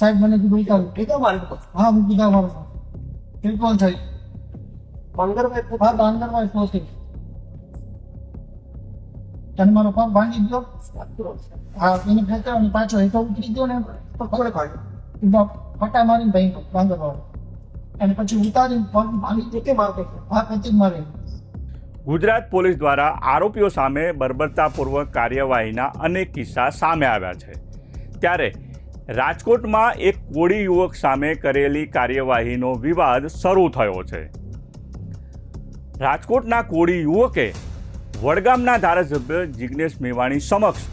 સાહેબ મને કીધું ઉતાર હા હું કીધા મારો બિલકુલ થઈ હા બાંગરભાઈ પહોંચી અને મારો પગ ભાંગી ગયો હા એને ખેંચાવ ને પાછો હેઠો ઉતરી ગયો ને તો ખબર કાઢ્યો ફટા મારીને ભાઈ બાંગરવાળો અને પછી ઉતારીને પગ ભાંગી કે મારતો હા પછી મારે. ગુજરાત પોલીસ દ્વારા આરોપીઓ સામે બર્બરતાપૂર્વક કાર્યવાહીના અનેક કિસ્સા સામે આવ્યા છે. ત્યારે રાજકોટમાં એક કોળી યુવક સામે કરેલી કાર્યવાહીનો વિવાદ શરૂ થયો છે. રાજકોટના કોળી યુવકે વડગામના ધારાસભ્ય જિગ્નેશ મેવાણી સમક્ષ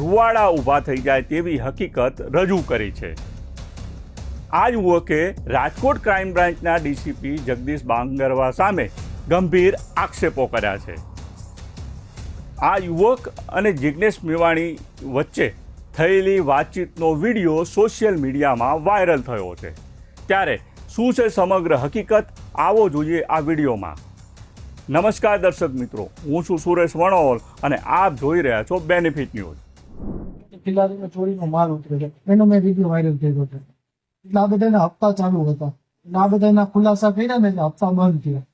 રૂવાડા ઊભા થઈ જાય તેવી હકીકત રજૂ કરી છે. આ યુવકે રાજકોટ ક્રાઇમ બ્રાન્ચના ડીસીપી જગદીશ બાંગરવા સામે ગંભીર આક્ષેપો કર્યા છે. આ યુવક અને જિગ્નેશ મેવાણી વચ્ચે થયેલી વાતચીતનો વિડીયો સોશિયલ મીડિયામાં વાયરલ થયો છે. ત્યારે શું છે સમગ્ર હકીકત, આવો જોઈએ આ વિડીયોમાં. નમસ્કાર દર્શક મિત્રો, હું છું સુરેશ વણોલ અને આપ જોઈ રહ્યા છો બેનિફિટ ન્યૂઝ. ખિલાડીનો ચોરીનો માલ ઉતર્યો છે એનો મેં વિડીયો વાયરલ કર્યો છે. એટલે આ બધાના હપ્તા ચાલુ હતા, આ બધાના ખુલાસા કર્યા ને એટલે હપ્તા બંધ થયા.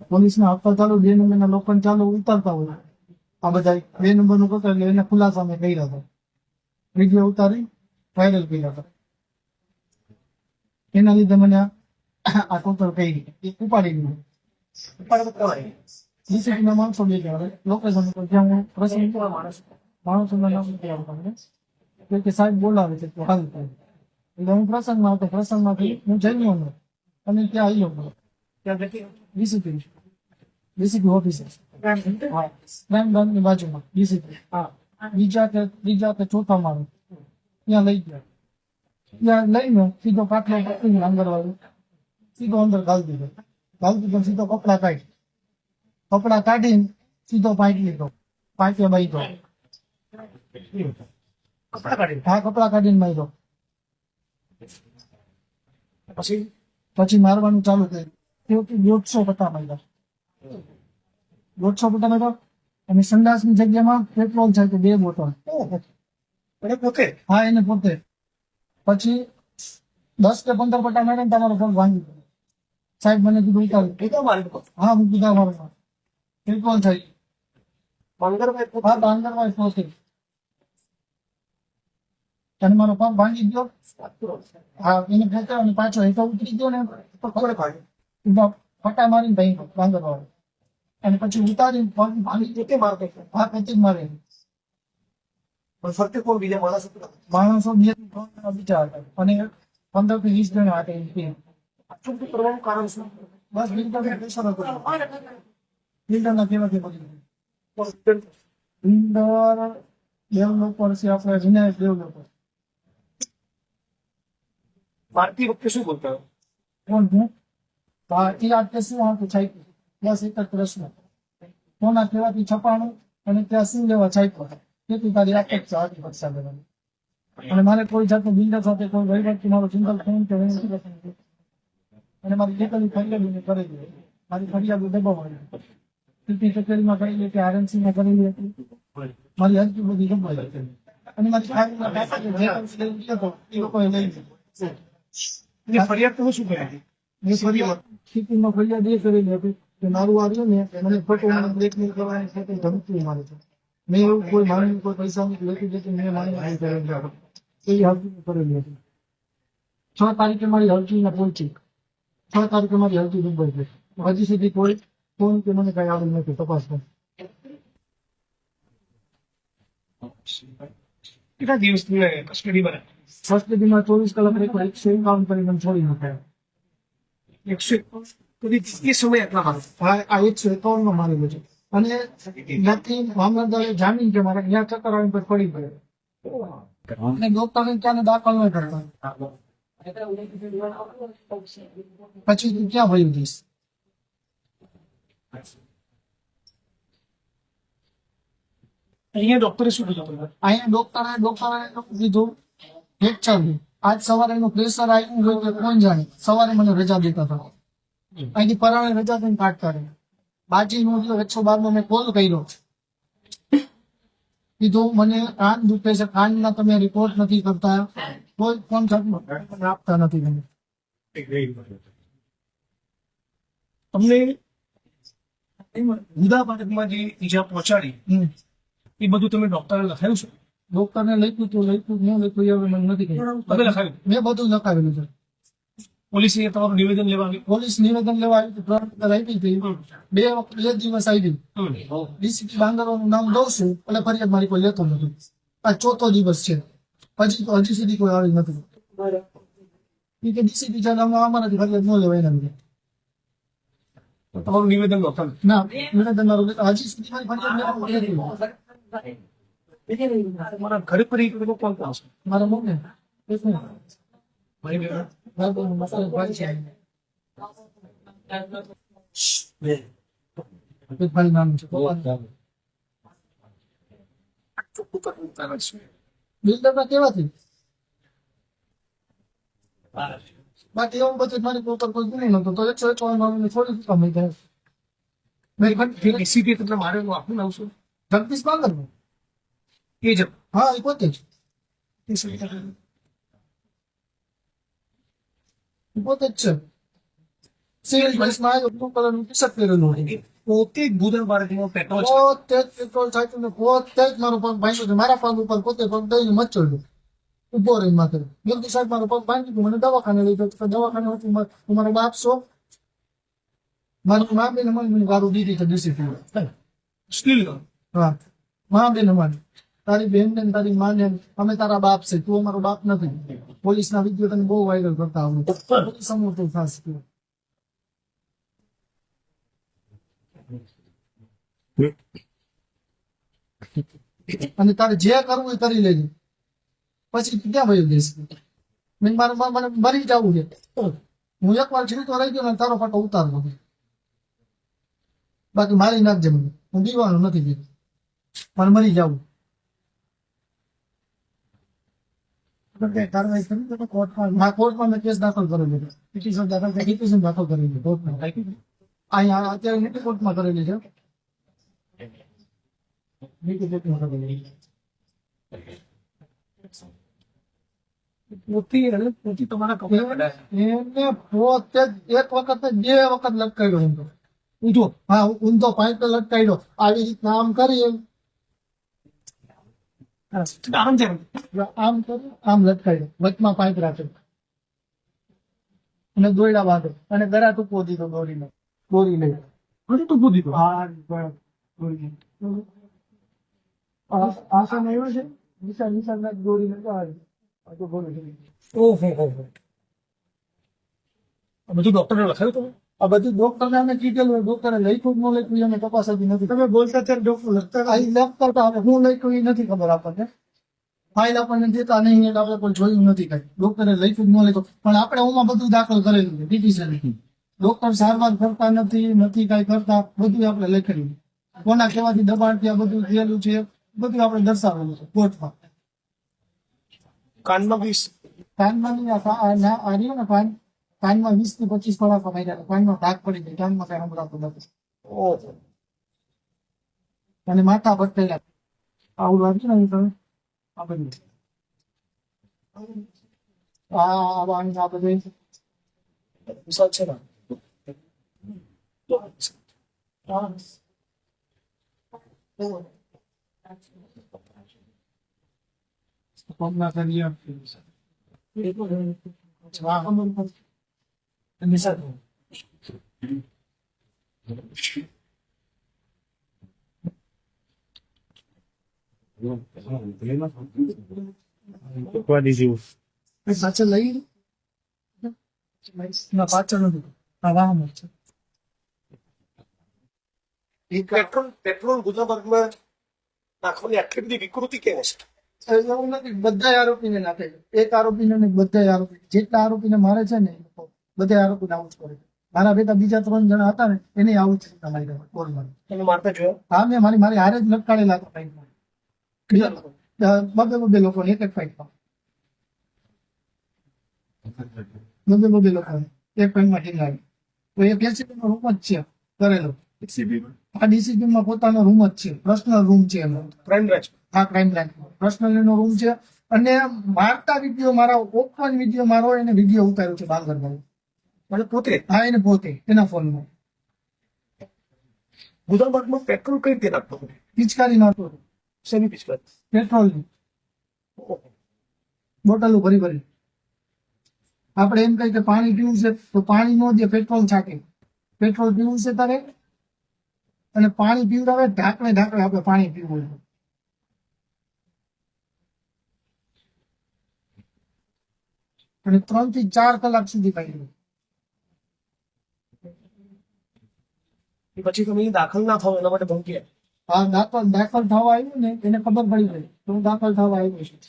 પોલીસના હપ્તા ચાલુ 2 નંબરના લોકોને ચાલુ ઉતારતા હોય આ બધા 2 નંબરનું કરતા એટલે એના ખુલાસા મેં કર્યા હતા, વિડીયો ઉતારી વાયરલ કર્યા હતા. એના લીધે મને આ ટોટલ કરી ઉપાડી દીધું. ડીસીપીના માણસો બે ગયા લોકેશન પર જ્યાં હું પ્રસંગ માણસોના નામ નથી આવતા કે સાહેબ બોલાવે છે તો હાલ થાય એટલે હું પ્રસંગમાં આવતો. પ્રસંગમાંથી હું જઈ અને ત્યાં આવ્યો ડીસીપી ઓફિસે ક્રાઇમ બ્રાન્ચની બાજુમાં ડીસીપી બીજા કે ચોથા માળે ત્યાં લઈ ગયા. ત્યાં લઈને સીધો પાટલો પકડીને અંદર આવ્યો, સીધો અંદર ગાળી દીધો સીધો કપડા કાઢીને સીધો પાઇટ લીધો, પાઇટે બાંધ્યો. હા કપડા કાઢીને માર્યો. પછી મારવાનું ચાલુ કર્યું. 150 પટ્ટા માર્યા, 150 પટ્ટા માર્યા અને સંડાસની જગ્યામાં પેટ્રોલ છે તો 2 બોટલ પોતે. હા એને પોતે. પછી 10 કે 15 પટ્ટા માર્યા તમારો પગ ભાંગી ગયો. સાહેબ મને કીધું ઉતાર હા હું કીધા મારો બિલકુલ થઈ હા બાંગરભાઈ પહોંચી અને મારો પગ ભાંગી ગયો હા એને ખેંચાવ ને પાછો હેઠો ઉતરી ગયો ને તો ખબર કાઢ્યો ફટા મારીને ભાઈ બાંગરવાળો અને પછી ઉતારીને પગ ભાંગી કે મારતો હા પછી મારે. ફરતે કોણ બીજા માણસો બીજા હતા અને 15 થી 20 જણા હતા. કરવાનું કારણ શું? બસ બિલ્ડરના કેવાથી બિલ્ડર ડેવલપર છે આપણે વિનાયક ડેવલપર. મારતી વખતે શું બોલતા કોણ હું એ આ શું આવતું છાપ્યું બસ એક જ પ્રશ્ન કોના કહેવાથી છપાણું અને ત્યાં શું લેવા છાપ્યું તેથી તારી એક જ સારી પક્ષા લેવાની. અને મારે કોઈ જાતનું બિલ્ડર સાથે કોઈ વહીવટથી મારો સિંગલ ફોન કે અને મારી જેટલી ફરિયાદ કરેલી મારી ફરિયાદ દબાવવાની સીટી કચેરીમાં કરેલી કે આરએનસી માં કરેલી હતી. મારી હજી બધી દબાવી હતી અને મારી લોકોએ લઈ લીધી. ફરિયાદ તો શું કરી સીટીમાં ફરિયાદ એ કરેલી હતી કે મારું આવ્યું ને મને ખોટું મને બ્લેકમેલ કરવાની સાથે ધમકી મારે છે. મેં એવું કોઈ માની કોઈ પૈસાની લેતી દેતી મેં માની કરેલી એવી હરજી કરેલી હતી. 6 તારીખે મારી હરજીને પહોંચી 6 તારીખે મારી હરજી દુબઈ ગઈ. હજી સુધી કોઈ ફોન કે મને કઈ આવ્યું નથી તપાસમાં. કેટલા દિવસ કસ્ટડીમાં 24 કલાક 151 કરીને છોડી મૂક્યા. 151 સમય એટલા મારો આ 151 માં મારેલું છે અને નથી મામલતદારે જામીન કે મારે ત્યાં ચક્કર આવીને પછી પડી ગયો અને ડોક્ટરને ત્યાં દાખલ ન કરતા. પછી તું ક્યાં ભયું જઈશ? અહીંયા ડોક્ટરે શું કીધું? અહીંયા ડોક્ટરે કીધું ફ્રેક્ચર. આજ સવારે એનું પ્રેશર આવ્યું હોય કે કોણ જાણે. સવારે મને રજા દેતા હતા, અહીંથી પરાણે રજા દઈને કાઢતા રહે. બાજી નો 112 માં મેં કોલ કર્યો કીધું મને કાન દુખે છે, કાનના તમે રિપોર્ટ નથી કરતા, કોઈ ફોન આપતા નથી તમે. તમને ગુદા બાળકમાં જે ઈજા પહોંચાડી એ બધું તમે ડોક્ટરે લખાયું છે? ડોક્ટરને લખ્યું તું, લખ્યું ન લખ્યું એ હવે મને નથી કહ્યું. તમે લખાયું? મેં બધું લખાવેલું છે. પોલીસે તમારું નિવેદન લેવા આવ્યું? પોલીસ નિવેદન લેવા આવી હતી, 3 વખત આપી હતી. 2 દિવસ આવી. ડીસીપી બાંગરવાનું નામ દઉં છું એટલે ફરિયાદ મારી કોઈ લેતો નથી. આ 4થો દિવસ છે, હજી સુધી કોઈ આવી નથી. એ કે ડીસીપી છે અમારાથી ફરિયાદ ન લેવાય એના લીધે. તમારું નિવેદન લખાયું? ના, નિવેદન મારું હજી સુધી મારી ફરિયાદ લેવામાં નથી. તમારા ઘરે પર એક લોકો કોણ કોણ છે? મારા મમ્મી એક મિનિટ. ભાઈ બહેન? મારા બહેન મસાલા ભાઈ છે. એક ભાઈ નામ છે બિલ્ડરના કેવાથી બાકી એવું બધું મારી ઉપર કોઈ ગુનો નતો તો 151 મારું થોડી કમાઈ થાય. એસીપી તમને મારેલું આપું નામ શું? જગદીશ બાંગર એ જ હા એ પોતે જ પોતે જ છે. સિવિલ ડ્રેસમાં આવ્યો, બ્લુ કલરનું ટી શર્ટ પહેરેલું હોય. પોતે જ ગુદા બાળકમાં પેટ્રોલ છે. પોતે જ પેટ્રોલ છાંટ્યું ને પોતે જ મારો પગ ભાંગ્યો છે. મારા પગ ઉપર પોતે પગ દઈને મચોડ્યું ઉભો રહીને માથે. જલ્દી સાહેબ મારો પગ ભાંગી ગયો, મને દવાખાને લઈ ગયો. દવાખાને હતું હું મારો બાપ છો, મારી મા બેન મને ગાળું દીધી છે ડીસીપી. સ્ટીલ હા, મા બેન અમારી, તારી બેન ને તારી મા ને અમે તારા બાપ છે, તું અમારો બાપ નથી. પોલીસના વિડીયો તને બહુ વાયરલ કરતા આવડે. પોલીસ સમોતો ખાસ અને તારે જે કરવું એ કરી લેજે, પછી ક્યાં ભાઈ દેશ મને મરી જવું છે. હું એકવાર જીવતો રહી ગયો ને તારો ફોટો ઉતારવો, બાકી મારી નાખજે મને. હું દીવાનું નથી દીધું, મને મરી જવું. કાર્યવાહી કરી તો કોર્ટમાં મેં કેસ દાખલ કરેલો છે. પિટિશન દાખલ કરી, પિટિશન દાખલ કરેલી કોર્ટમાં. અહીંયા અત્યારે મોટી કોર્ટમાં કરેલી છે. મોટી કોર્ટમાં કરેલી છે. પોતી તમારા કપડા એને પોતે જ એક વખત ને 2 વખત લટકાવ્યો ઊંધો. ઊંધો, હા ઊંધો પાઇપ લટકાવ્યો. આવી રીતના આમ કરી આમ છે આમ કરી આમ લટકાવ્યો, વચમાં પાઇપ રાખ્યો અને દોયડા બાંધો અને ગળા ટૂંકો દીધો દોરીને. દોરી લઈ હજુ તો પૂરી દો. આસન આવ્યો છે, વિશાલ દોરી લગાવે. ઓહો આ બધું ડોક્ટરે લખાયું તમે? આ બધું ડોક્ટરને અમે કીધેલું, ડોક્ટરે લખ્યું ન લખ્યું એને તપાસ હજી નથી. તમે બોલતા ત્યારે ડોક્ટર લખતા હતા, હવે હું લખ્યું એ નથી ખબર આપણને. ફાઇલ આપણને દેતા નહીં એટલે આપણે કોઈ જોયું નથી કઈ. ડોક્ટરે લખ્યું ન લખ્યું, પણ આપણે ઓમાં બધું દાખલ કરેલું છે પિટિશન. ડોક્ટર સારવાર કરતા નથી કઈ કરતા, બધું આપણે લખેલું. કોના કેવાથી દબાણ ત્યાં બધું થયેલું છે, બધું આપણે દર્શાવેલું છે કોર્ટમાં. કાનમાં 20 કાનમાં નહીં, આ કાનમાં 20 થી 25 કલાક માર્યા. કાનમાં ડાઘ પડી ગઈ, કાનમાં કઈ સંભળાતું નથી. ઓહો અને માથા ભટકેલા. આવું લાગ્યું ને તમે આ બધું આ બધું વિશાલ છે ને પગના કરીએ વિશાલ પાછળ લઈ ના પાછળ નથી, આ વાહન જ છે. પેટ્રોલ ગુદાબર્ગમાં નાખવાની આટલી બધી વિકૃતિ કેમ છે? એવું નથી, બધા આરોપીને નાખે છે. એક આરોપીને નહીં, બધા આરોપી જેટલા આરોપીને મારે છે ને બધા આરોપીને આવું જ કરે છે. મારા બેટા બીજા 3 જણા હતા ને એને આવું જ છે તમારી કોલમાં. તમે મારતા જોયો? હા, મેં મારી હારે જ લટકાડેલા હતા ફાઇટમાં. બબે લોકો એક ફાઇટમાં બબે લોકો એક ફાઇટમાં ઠીંગાવી. તો એ એસીબી નો રૂમ જ છે કરેલો. આ ડીસીબી માં પોતાનો રૂમ જ છે, પર્સનલ રૂમ છે એનો. ક્રાઇમ બ્રાન્ચ આ ક્રાઇમ બ્રાન્ચમાં પર્સનલ એનો રૂમ છે. અને મારતા વિડીયો મારા ઓપન વિડીયો મારો એને વિડીયો ઉતાર્યો છે બાંગરભાઈ. મને પોતે હા, એને પોતે એના ફોનમાં ગુદામમાં પેટ્રોલ કઈ રીતે નાખતો હતો? પિચકારી મારતો હતો. શેની પિચકારી? પેટ્રોલની બોટલો ભરી ભરી. આપણે એમ કહીએ કે પાણી પીવું છે તો પાણી નો દે, પેટ્રોલ છાંટે. પેટ્રોલ પીવું છે તારે અને પાણી પીવડાવે, ઢાંકણે ઢાંકણે આપણે પાણી પીવું હોય. અને 3 થી 4 કલાક સુધી પાડ્યું. પછી તમે દાખલ ના થાવ એના માટે ધમકી આપી. હા, દાખલ થવા આવ્યું ને એને ખબર પડી ગઈ તો હું દાખલ થવા આવ્યો છું.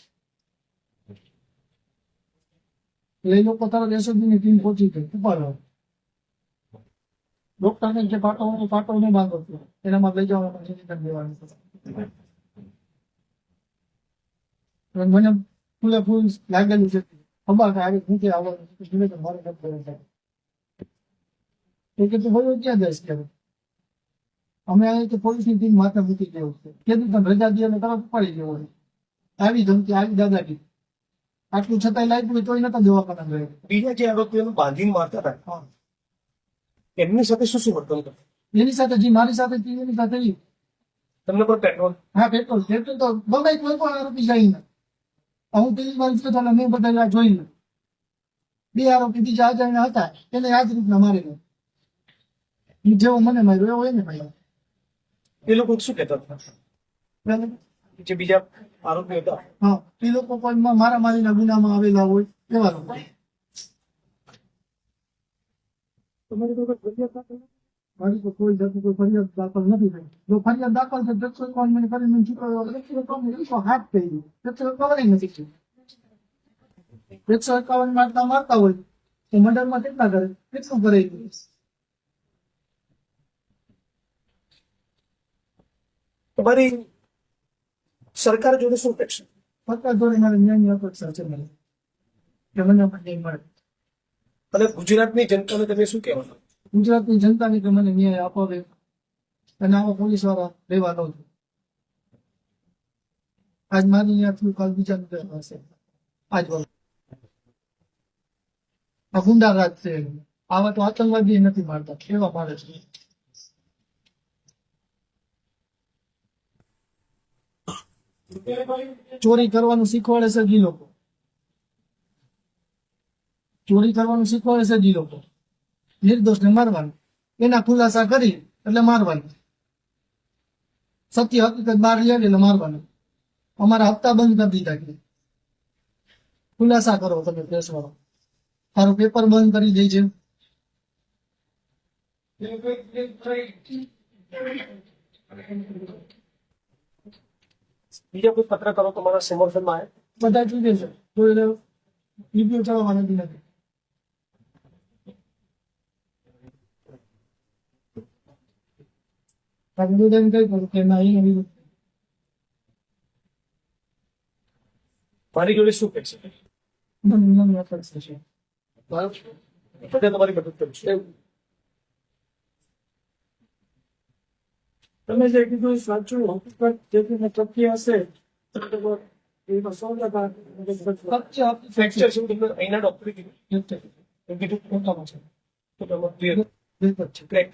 એટલે એ લોકો તરત એસઓજી ની ટીમ પહોંચી ગઈ. ઉપાડો ડોક્ટરને જે પાટો નહીં માંગો છો એનામાં લઈ જવાનું ઇન્જેક્શન દેવાનું. મને ફૂલે ફૂલ લાગેલું છે. ખબર કે આવી નીચે આવવાનું મારે નથી કરવું. એ કે તું ભાઈ ક્યાં જઈશ કે અમે આવી તો પોલીસની ટીમ માથે મૂકી દેવું છે. કીધું તમે રજા દે તરત ઉપાડી દેવો. આવી ધમકી, આવી દાદાગીરી. આટલું છતાંય લાગ્યું તોય નતા દવાખાના ગયા. બીજા જે આરોપીઓને બાંધીને મારતા હતા હા, એમની સાથે શું શું વર્તન કરતું? એની સાથે જે મારી સાથે હતી એની સાથે ઈ. તમને પણ પેટ્રોલ? હા, પેટ્રોલ તો બગાઈ કોઈ પણ આરોપી જાય ને. હું પેલી વાર ગયો તો મેં બધા જોઈ લે. 2 આરોપી બીજા અજાણ્યા હતા એને આ જ રીતના મારેલો. જેવો મને માર્યો એવો એને માર્યો. એ લોકો શું કહેતા હતા જે બીજા આરોપીઓ હતા? હા, એ લોકો કોઈ મારા મારીના ગુનામાં આવેલા હોય એવા લોકો. તમારી કોઈ ફરિયાદ દાખલ નથી? મારી તો કોઈ જાતની કોઈ ફરિયાદ દાખલ નથી થઈ. જો ફરિયાદ દાખલ છે 151 મને કરીને છૂટાયો 151 હાથ થઈ ગયો. 151 નથી થયું. 151 મારતા હોય તો મંડળમાં કેટલા કરે, કેટલું કરે? તમારી સરકાર જોડે શું અપેક્ષા? સરકાર જોડે મારે ન્યાયની અપેક્ષા છે. મને કે મને ન્યાય મળે. અને ગુજરાતની જનતાને તમે શું કહેવાનું? ગુજરાતની જનતાને કે મને ન્યાય અપાવે અને આવા પોલીસ વાળા રહેવા દઉં છું. આજ મારી ન્યાય થયું, કાલ બીજા હશે. આજ આ ગુંડા રાજ છે. આવા તો આતંકવાદી નથી મારતા, એવા મારે છે. ચોરી કરવાનું શીખવાડે છે જી લોકો. ચોરી કરવાનું શીખવાડે છે જી લોકો. નિર્દોષને મારવાનું, એના ખુલાસા કરી એટલે મારવાનું. સત્ય હકીકત બહાર લઈ આવી એટલે મારવાનું. અમારા હપ્તા બંધ કરી દીધા કે ખુલાસા કરો તમે પ્રેસ વાળો. તારું પેપર બંધ કરી દે છે. બીજા કોઈ પત્રકારો તમારા સમર્થનમાં આવે? બધા જુદે છે. કોઈ રિવ્યુ ચલાવવા નથી. નિવેદન કઈ કરું કે ના એને વિરુદ્ધ મારી જોડે શું કહેશે? મને અપેક્ષા છે. બધા તમારી મદદ કરશે. તમે જે કીધું એ સાચું. હકીકત જે તથ્ય હશે એનો 100% ફ્રેક્ચર છે તમને અહીંના ડોક્ટરે કીધું? એમ કીધું પોતાનો છે. તો તમારું clear બિલકુલ છે. crack.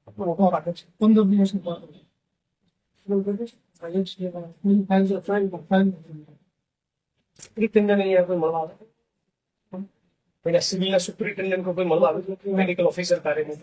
આપણો ઓફર આપે છે 15 દિવસનું પાછું. સુપ્રિન્ટેન્ડન્ટ અહીંયા કોઈ મળવા આવે? પેલા સિવિલના સુપ્રિન્ટેન્ડન્ટ કોઈ મળવા આવે? મેડિકલ ઓફિસર કાર્ય નહીં.